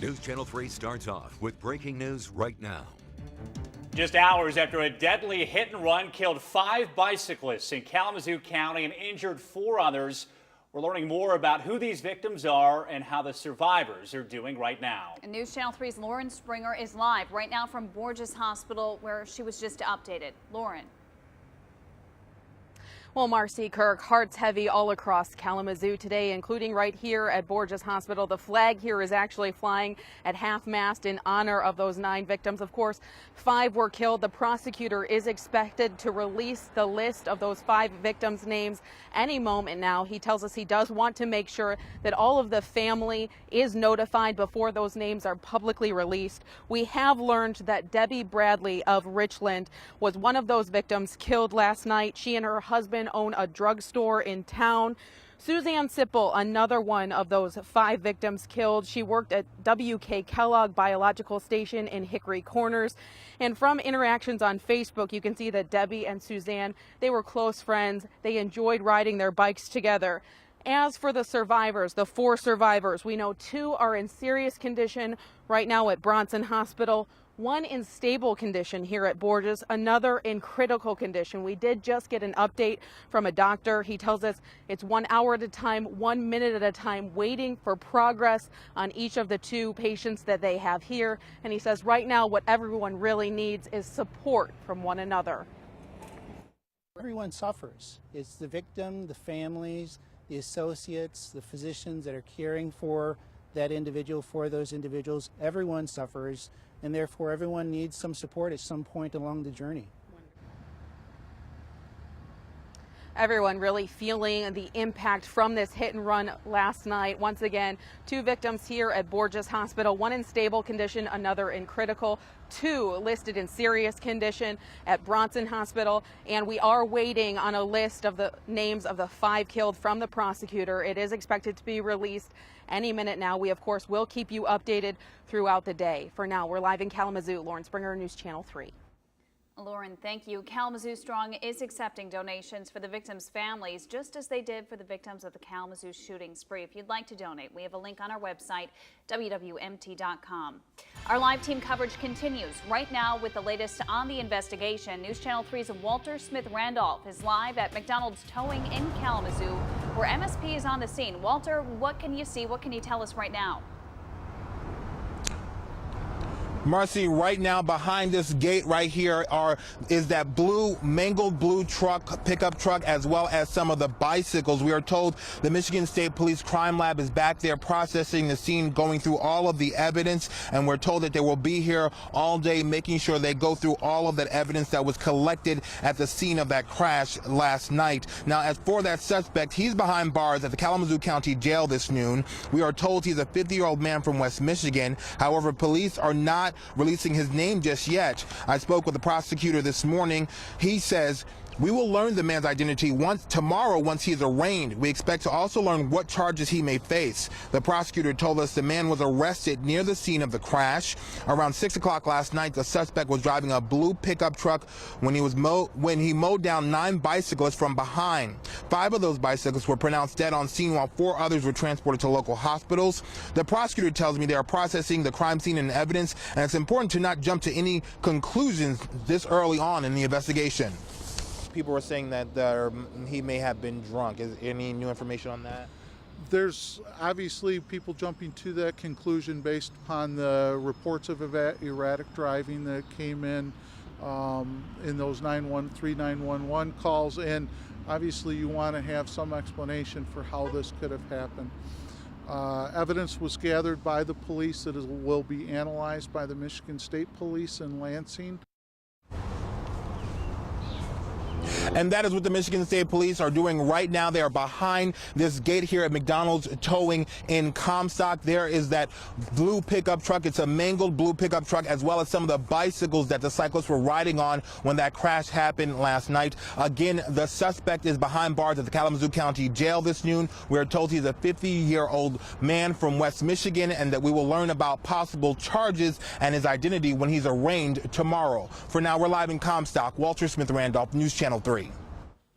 News Channel 3 starts off with breaking news right now. Just hours after a deadly hit and run killed 5 bicyclists in Kalamazoo County and injured 4 others. We're learning more about who these victims are and how the survivors are doing right now. And News Channel 3's Lauren Springer is live right now from Borges Hospital, where she was just updated. Lauren. Well, Marcy Kirk, hearts heavy all across Kalamazoo today, including right here at Borges Hospital. The flag here is actually flying at half-mast in honor of those 9 victims. Of course, 5 were killed. The prosecutor is expected to release the list of those 5 victims' names any moment now. He tells us he does want to make sure that all of the family is notified before those names are publicly released. We have learned that Debbie Bradley of Richland was one of those victims killed last night. She and her husband own a drugstore in town. Suzanne Sipple, another one of those 5 victims killed. She worked at W.K. Kellogg Biological Station in Hickory Corners. And from interactions on Facebook, you can see that Debbie and Suzanne, they were close friends. They enjoyed riding their bikes together. As for the survivors, the 4 survivors, we know 2 are in serious condition right now at Bronson Hospital. 1 in stable condition here at Borges, another in critical condition. We did just get an update from a doctor. He tells us it's 1 hour at a time, 1 minute at a time, waiting for progress on each of the 2 patients that they have here. And he says right now what everyone really needs is support from one another. Everyone suffers. It's the victim, the families, the associates, the physicians that are caring for that individual, for those individuals. Everyone suffers, and therefore everyone needs some support at some point along the journey. Everyone really feeling the impact from this hit and run last night. Once again, 2 victims here at Borges Hospital, 1 in stable condition, another in critical, 2 listed in serious condition at Bronson Hospital. And we are waiting on a list of the names of the 5 killed from the prosecutor. It is expected to be released any minute now. We, of course, will keep you updated throughout the day. For now, we're live in Kalamazoo. Lauren Springer, News Channel 3. Lauren, thank you. Kalamazoo Strong is accepting donations for the victims' families, just as they did for the victims of the Kalamazoo shooting spree. If you'd like to donate, we have a link on our website, WWMT.com. Our live team coverage continues right now with the latest on the investigation. News Channel 3's Walter Smith-Randolph is live at McDonald's Towing in Kalamazoo, where MSP is on the scene. Walter, what can you see? What can you tell us right now? Marcy, right now behind this gate right here is that mangled blue pickup truck, as well as some of the bicycles. We are told the Michigan State Police Crime Lab is back there processing the scene, going through all of the evidence, and we're told that they will be here all day making sure they go through all of that evidence that was collected at the scene of that crash last night. Now, as for that suspect, he's behind bars at the Kalamazoo County Jail this noon. We are told he's a 50-year-old man from West Michigan. However, police are not releasing his name just yet. I spoke with the prosecutor this morning. He says we will learn the man's identity tomorrow once he's arraigned. We expect to also learn what charges he may face. The prosecutor told us the man was arrested near the scene of the crash. Around 6 o'clock last night, the suspect was driving a blue pickup truck when he mowed down 9 bicyclists from behind. 5 of those bicyclists were pronounced dead on scene, while 4 others were transported to local hospitals. The prosecutor tells me they are processing the crime scene and evidence, and it's important to not jump to any conclusions this early on in the investigation. People were saying that he may have been drunk. Is any new information on that? There's obviously people jumping to that conclusion based upon the reports of erratic driving that came in those 911 calls, and obviously you want to have some explanation for how this could have happened. Evidence was gathered by the police that will be analyzed by the Michigan State Police in Lansing. And that is what the Michigan State Police are doing right now. They are behind this gate here at McDonald's Towing in Comstock. There is that blue pickup truck. It's a mangled blue pickup truck, as well as some of the bicycles that the cyclists were riding on when that crash happened last night. Again, the suspect is behind bars at the Kalamazoo County Jail this noon. We are told he's a 50-year-old man from West Michigan, and that we will learn about possible charges and his identity when he's arraigned tomorrow. For now, we're live in Comstock. Walter Smith-Randolph, News Channel 3.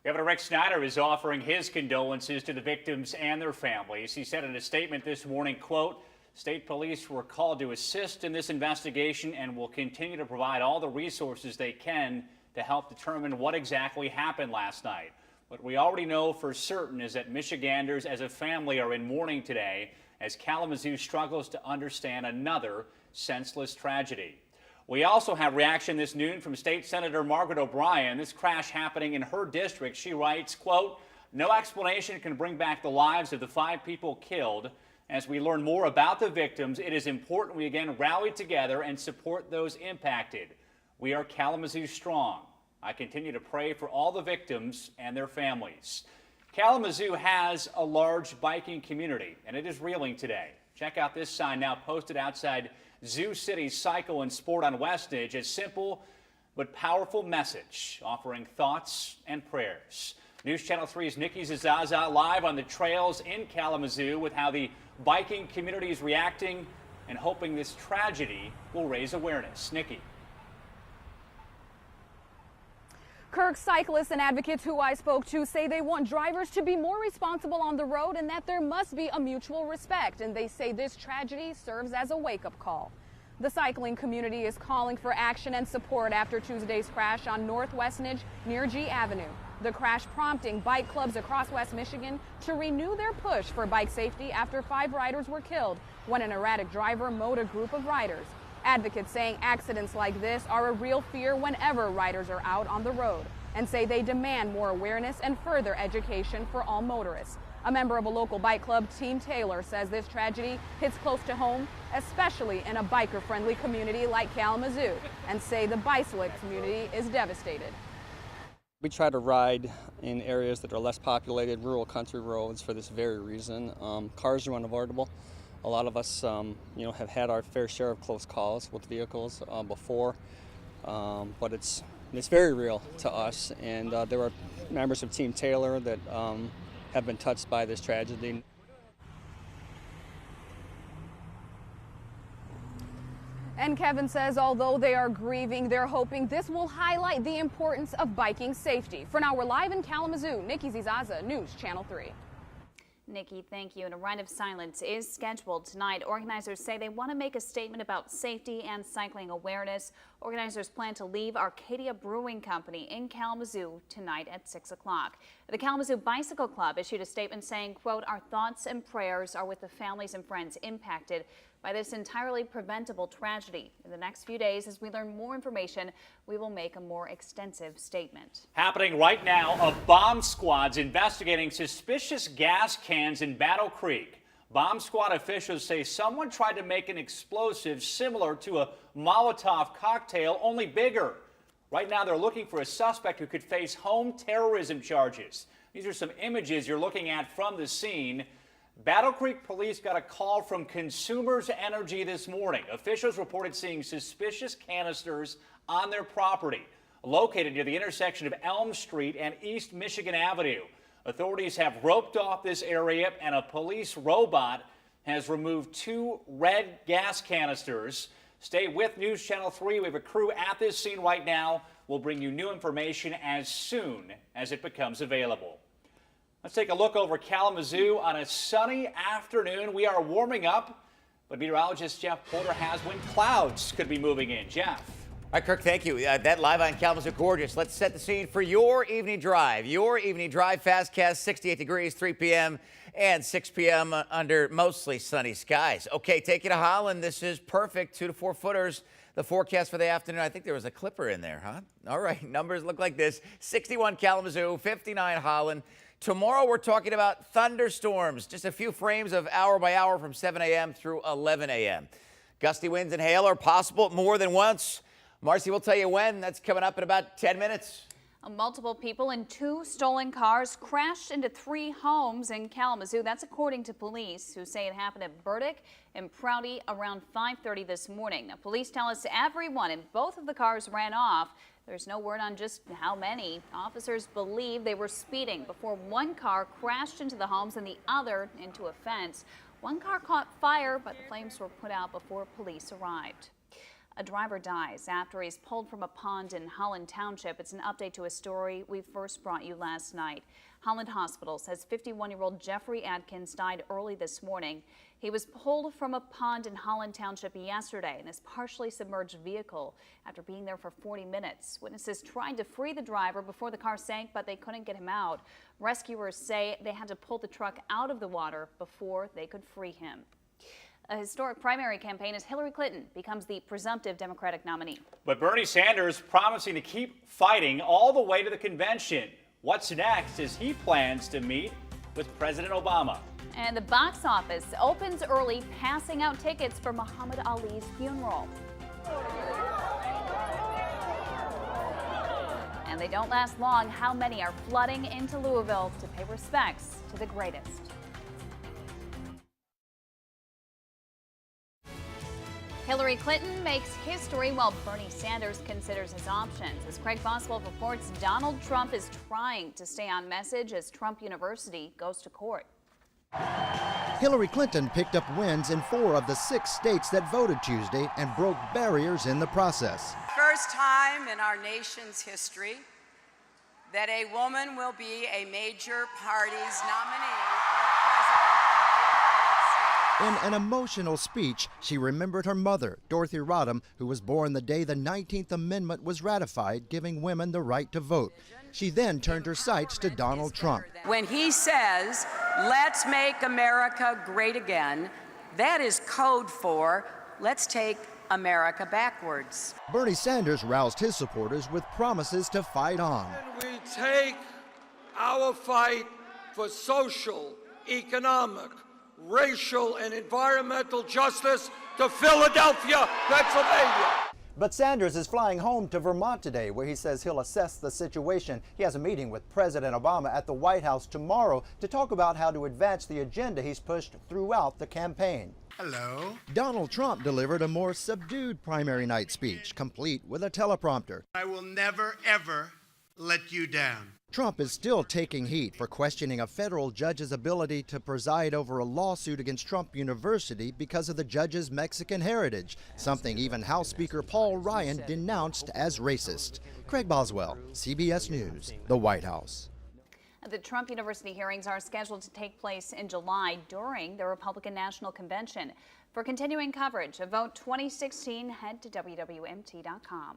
Governor Rick Snyder is offering his condolences to the victims and their families. He said in a statement this morning, quote, State police were called to assist in this investigation and will continue to provide all the resources they can to help determine what exactly happened last night. What we already know for certain is that Michiganders as a family are in mourning today as Kalamazoo struggles to understand another senseless tragedy. We also have reaction this noon from State Senator Margaret O'Brien. This crash happening in her district. She writes, quote, "No explanation can bring back the lives of the 5 people killed. As we learn more about the victims, it is important we again rally together and support those impacted. We are Kalamazoo strong. I continue to pray for all the victims and their families." Kalamazoo has a large biking community, and it is reeling today. Check out this sign now posted outside Zoo City Cycle and Sport on Westnedge. A simple but powerful message offering thoughts and prayers. News Channel 3's Nikki Zazaza live on the trails in Kalamazoo with how the biking community is reacting and hoping this tragedy will raise awareness. Nikki. Kirk, cyclists and advocates who I spoke to say they want drivers to be more responsible on the road and that there must be a mutual respect. And they say this tragedy serves as a wake-up call. The cycling community is calling for action and support after Tuesday's crash on North Westnedge near G Avenue. The crash prompting bike clubs across West Michigan to renew their push for bike safety after 5 riders were killed when an erratic driver mowed a group of riders. Advocates saying accidents like this are a real fear whenever riders are out on the road and say they demand more awareness and further education for all motorists. A member of a local bike club, Team Taylor, says this tragedy hits close to home, especially in a biker-friendly community like Kalamazoo, and say the bicycling community is devastated. We try to ride in areas that are less populated, rural country roads for this very reason. Cars are unavoidable. A lot of us, have had our fair share of close calls with vehicles before, but it's very real to us. And there are members of Team Taylor that have been touched by this tragedy. And Kevin says although they are grieving, they're hoping this will highlight the importance of biking safety. For now, we're live in Kalamazoo. Nikki Zizaza, News Channel 3. Nikki, thank you. And a rite of silence is scheduled tonight. Organizers say they want to make a statement about safety and cycling awareness. Organizers plan to leave Arcadia Brewing Company in Kalamazoo tonight at 6 o'clock. The Kalamazoo Bicycle Club issued a statement saying, quote, "Our thoughts and prayers are with the families and friends impacted by this entirely preventable tragedy. In the next few days, as we learn more information, we will make a more extensive statement." Happening right now, a bomb squad's investigating suspicious gas cans in Battle Creek. Bomb squad officials say someone tried to make an explosive similar to a Molotov cocktail, only bigger. Right now, they're looking for a suspect who could face home terrorism charges. These are some images you're looking at from the scene. Battle Creek police got a call from Consumers Energy this morning. Officials reported seeing suspicious canisters on their property, located near the intersection of Elm Street and East Michigan Avenue. Authorities have roped off this area, and a police robot has removed 2 red gas canisters. Stay with News Channel 3. We have a crew at this scene right now. We'll bring you new information as soon as it becomes available. Let's take a look over Kalamazoo on a sunny afternoon. We are warming up, but meteorologist Jeff Porter has when clouds could be moving in. Jeff. All right, Kirk, thank you. That live on Kalamazoo Gorgeous. Let's set the scene for your evening drive. Your evening drive, Fastcast, 68 degrees, 3 p.m. and 6 p.m. under mostly sunny skies. Okay, take you to Holland. This is perfect, 2 to 4 footers. The forecast for the afternoon, I think there was a clipper in there, huh? All right, numbers look like this. 61 Kalamazoo, 59 Holland. Tomorrow we're talking about thunderstorms, just a few frames of hour by hour from 7 a.m. through 11 a.m. Gusty winds and hail are possible more than once. Marcy will tell you when. That's coming up in about 10 minutes. Multiple people in 2 stolen cars crashed into 3 homes in Kalamazoo. That's according to police, who say it happened at Burdick and Prouty around 5:30 this morning. Now, police tell us everyone in both of the cars ran off. There's no word on just how many. Officers believe they were speeding before one car crashed into the homes and the other into a fence. One car caught fire, but the flames were put out before police arrived. A driver dies after he's pulled from a pond in Holland Township. It's an update to a story we first brought you last night. Holland Hospital says 51-year-old Jeffrey Atkins died early this morning. He was pulled from a pond in Holland Township yesterday in his partially submerged vehicle after being there for 40 minutes. Witnesses tried to free the driver before the car sank, but they couldn't get him out. Rescuers say they had to pull the truck out of the water before they could free him. A historic primary campaign as Hillary Clinton becomes the presumptive Democratic nominee. But Bernie Sanders promising to keep fighting all the way to the convention. What's next as he plans to meet with President Obama. And the box office opens early, passing out tickets for Muhammad Ali's funeral. And they don't last long. How many are flooding into Louisville to pay respects to the greatest? Hillary Clinton makes history while Bernie Sanders considers his options. As Craig Boswell reports, Donald Trump is trying to stay on message as Trump University goes to court. Hillary Clinton picked up wins in 4 of the 6 states that voted Tuesday and broke barriers in the process. First time in our nation's history that a woman will be a major party's nominee for president of the United States. In an emotional speech, she remembered her mother, Dorothy Rodham, who was born the day the 19th Amendment was ratified, giving women the right to vote. She then turned her sights to Donald Trump. When he says, "Let's make America great again," that is code for let's take America backwards. Bernie Sanders roused his supporters with promises to fight on. We take our fight for social, economic, racial, and environmental justice to Philadelphia, Pennsylvania. But Sanders is flying home to Vermont today, where he says he'll assess the situation. He has a meeting with President Obama at the White House tomorrow to talk about how to advance the agenda he's pushed throughout the campaign. Hello. Donald Trump delivered a more subdued primary night speech, complete with a teleprompter. I will never, ever let you down. Trump is still taking heat for questioning a federal judge's ability to preside over a lawsuit against Trump University because of the judge's Mexican heritage, something even House Speaker Paul Ryan denounced as racist. Craig Boswell, CBS News, the White House. The Trump University hearings are scheduled to take place in July during the Republican National Convention. For continuing coverage of Vote 2016, head to WWMT.com.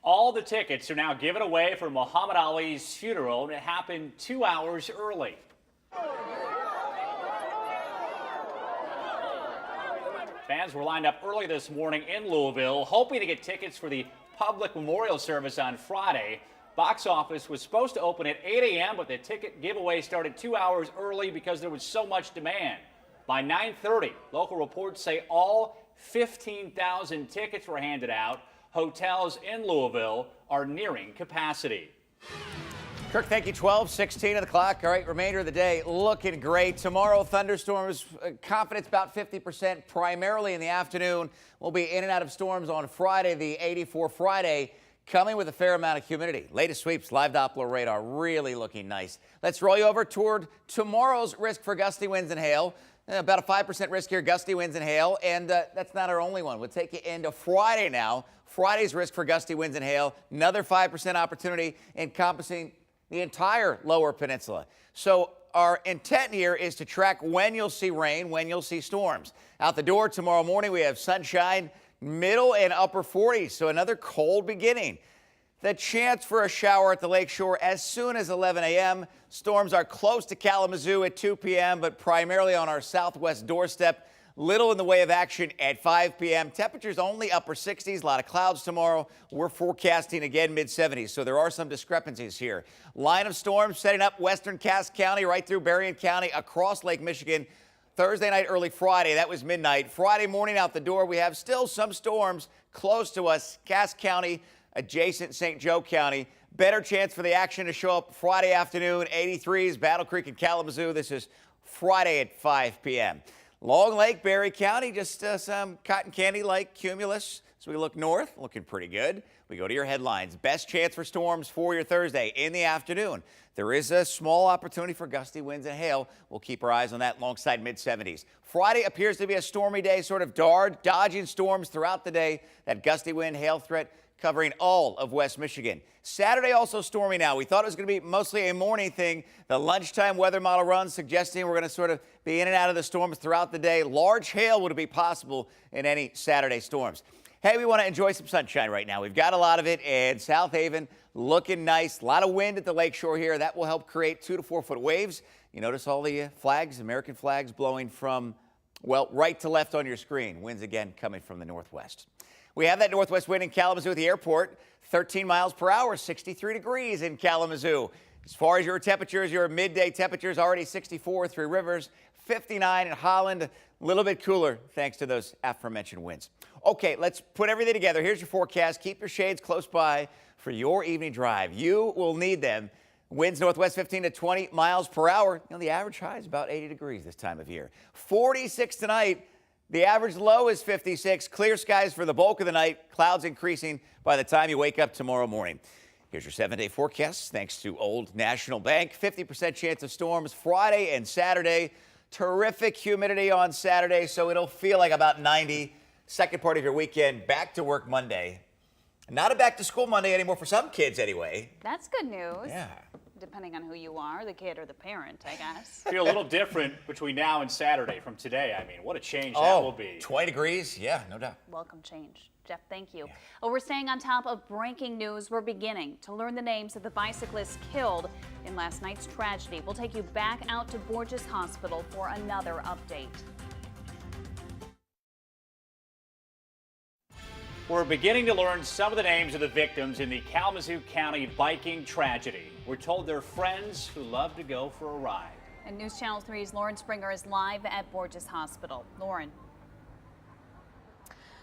All the tickets are now given away for Muhammad Ali's funeral, and it happened 2 hours early. Fans were lined up early this morning in Louisville, hoping to get tickets for the public memorial service on Friday. Box office was supposed to open at 8 a.m., but the ticket giveaway started 2 hours early because there was so much demand. By 9:30, local reports say all 15,000 tickets were handed out. Hotels in Louisville are nearing capacity. Kirk, thank you. 12:16 of the clock. All right, remainder of the day looking great. Tomorrow, thunderstorms, confidence about 50%, primarily in the afternoon. We'll be in and out of storms on Friday, the 84 Friday, coming with a fair amount of humidity. Latest sweeps, live Doppler radar, really looking nice. Let's roll you over toward tomorrow's risk for gusty winds and hail. About a 5% risk here, gusty winds and hail, and that's not our only one. We'll take you into Friday now. Friday's risk for gusty winds and hail, another 5% opportunity encompassing the entire lower peninsula. So our intent here is to track when you'll see rain, when you'll see storms. Out the door tomorrow morning, we have sunshine, middle and upper 40s, so another cold beginning. The chance for a shower at the lakeshore as soon as 11 a.m. Storms are close to Kalamazoo at 2 p.m., but primarily on our southwest doorstep. Little in the way of action at 5 p.m. Temperatures only upper 60s. A lot of clouds tomorrow. We're forecasting again mid-70s, so there are some discrepancies here. Line of storms setting up western Cass County right through Berrien County across Lake Michigan. Thursday night, early Friday, that was midnight. Friday morning out the door, we have still some storms close to us. Cass County, adjacent St. Joe County. Better chance for the action to show up Friday afternoon. 83s, Battle Creek and Kalamazoo. This is Friday at 5 p.m. Long Lake, Berry County, just some cotton candy-like cumulus. So we look north, looking pretty good. We go to your headlines. Best chance for storms for your Thursday in the afternoon. There is a small opportunity for gusty winds and hail. We'll keep our eyes on that alongside mid-70s. Friday appears to be a stormy day, sort of dodging storms throughout the day. That gusty wind, hail threat covering all of West Michigan. Saturday also stormy now. We thought it was going to be mostly a morning thing. The lunchtime weather model runs suggesting we're going to sort of be in and out of the storms throughout the day. Large hail would be possible in any Saturday storms. Hey, we want to enjoy some sunshine right now. We've got a lot of it, and South Haven looking nice. A lot of wind at the lakeshore here. That will help create 2 to 4 foot waves. You notice all the flags, American flags blowing from, well, right to left on your screen. Winds again coming from the northwest. We have that northwest wind in Kalamazoo at the airport, 13 miles per hour, 63 degrees in Kalamazoo. As far as your temperatures, your midday temperatures already 64, Three Rivers, 59 in Holland, a little bit cooler thanks to those aforementioned winds. Okay, let's put everything together. Here's your forecast. Keep your shades close by for your evening drive. You will need them. Winds northwest 15 to 20 miles per hour. You know, the average high is about 80 degrees this time of year. 46 tonight. The average low is 56. Clear skies for the bulk of the night. Clouds increasing by the time you wake up tomorrow morning. Here's your 7-day forecast thanks to Old National Bank. 50% chance of storms Friday and Saturday. Terrific humidity on Saturday, so it'll feel like about 90. Second part of your weekend, back to work Monday. Not a back to school Monday anymore for some kids anyway. That's good news. Yeah. Depending on who you are, the kid or the parent, I guess. Feel a little different between now and Saturday from today. I mean, what a change that will be. 20 degrees, yeah, no doubt. Welcome change. Jeff, thank you. Well, we're staying on top of breaking news. We're beginning to learn the names of the bicyclists killed in last night's tragedy. We'll take you back out to Borges Hospital for another update. We're beginning to learn some of the names of the victims in the Kalamazoo County biking tragedy. We're told they're friends who love to go for a ride. And News Channel 3's Lauren Springer is live at Borges Hospital. Lauren.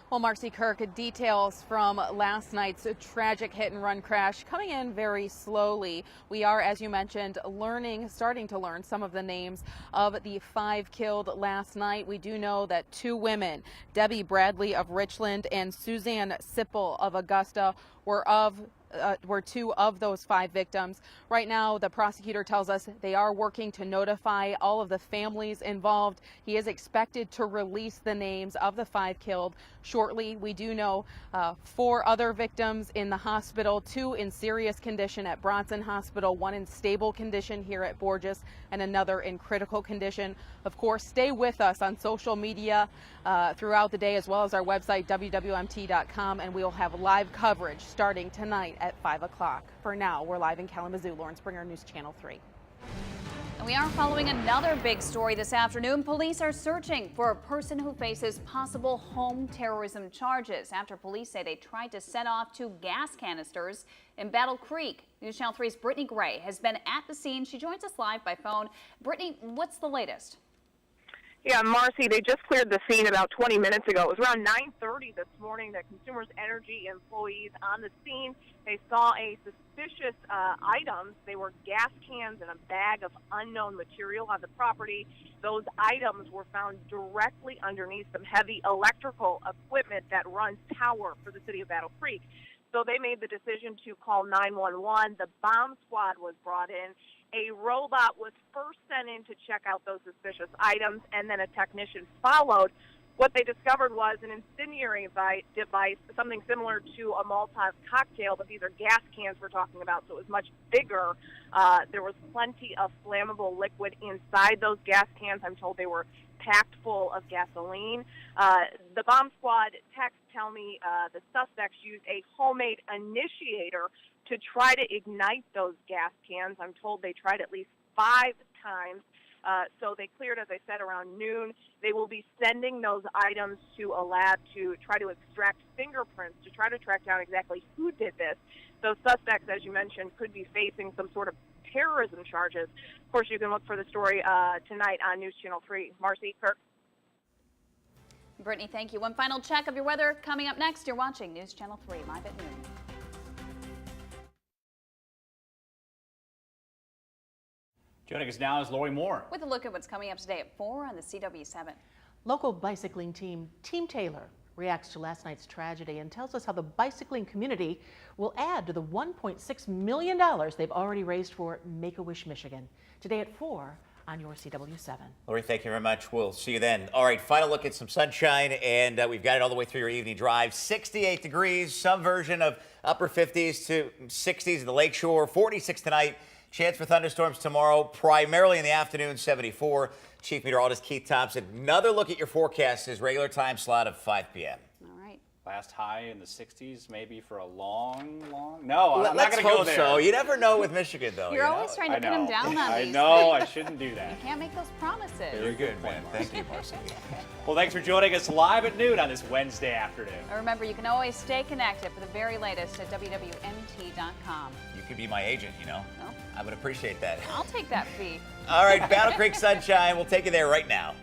Well, Marcy Kirk, details from last night's tragic hit-and-run crash coming in very slowly. We are, as you mentioned, starting to learn some of the names of the 5 killed last night. We do know that 2 women, Debbie Bradley of Richland and Suzanne Sipple of Augusta, were 2 of those 5 victims. Right now, the prosecutor tells us they are working to notify all of the families involved. He is expected to release the names of the 5 killed shortly. We do know 4 other victims in the hospital, 2 in serious condition at Bronson Hospital, 1 in stable condition here at Borges, and another in critical condition. Of course, stay with us on social media throughout the day, as well as our website, WWMT.com, and we'll have live coverage starting tonight at 5 o'clock. For now, we're live in Kalamazoo. Lauren Springer, News Channel 3. And we are following another big story this afternoon. Police are searching for a person who faces possible home terrorism charges after police say they tried to set off 2 gas canisters in Battle Creek. News Channel 3's Brittany Gray has been at the scene. She joins us live by phone. Brittany, what's the latest? Yeah, Marcy, they just cleared the scene about 20 minutes ago. It was around 9:30 this morning that Consumers Energy employees on the scene, they saw a suspicious items. They were gas cans and a bag of unknown material on the property. Those items were found directly underneath some heavy electrical equipment that runs power for the city of Battle Creek. So they made the decision to call 911. The bomb squad was brought in. A robot was first sent in to check out those suspicious items, and then a technician followed. What they discovered was an incendiary device, something similar to a Molotov cocktail, but these are gas cans we're talking about, so it was much bigger. There was plenty of flammable liquid inside those gas cans. I'm told they were packed full of gasoline. The bomb squad techs tell me the suspects used a homemade initiator to try to ignite those gas cans. I'm told they tried at least 5 times. So they cleared, as I said, around noon. They will be sending those items to a lab to try to extract fingerprints to try to track down exactly who did this. Those suspects, as you mentioned, could be facing some sort of terrorism charges. Of course, you can look for the story tonight on News Channel 3. Marcy, Kirk. Brittany, thank you. One final check of your weather coming up next. You're watching News Channel 3 live at noon. Joining us now is Lori Moore. With a look at what's coming up today at 4 on the CW7. Local bicycling team Team Taylor reacts to last night's tragedy and tells us how the bicycling community will add to the $1.6 million they've already raised for Make-A-Wish Michigan. Today at 4 on your CW7. Lori, thank you very much. We'll see you then. All right, final look at some sunshine, and we've got it all the way through your evening drive. 68 degrees, some version of upper 50s to 60s at the lakeshore. 46 tonight. Chance for thunderstorms tomorrow, primarily in the afternoon, 74. Chief Meteorologist Keith Thompson. Another look at your forecast, his regular time slot of 5 p.m. Last high in the 60s, maybe for a long. No, I'm not Let's going to go hope there. so. You never know with Michigan, though. You're always trying to pin them down on I these know. things. I shouldn't do that. You can't make those promises. Very good, man. Thank you, Marcy. Well, thanks for joining us live at noon on this Wednesday afternoon. And remember, you can always stay connected for the very latest at WWMT.com. You could be my agent, you know. Oh. I would appreciate that. I'll take that fee. All right, Battle Creek Sunshine. We'll take you there right now.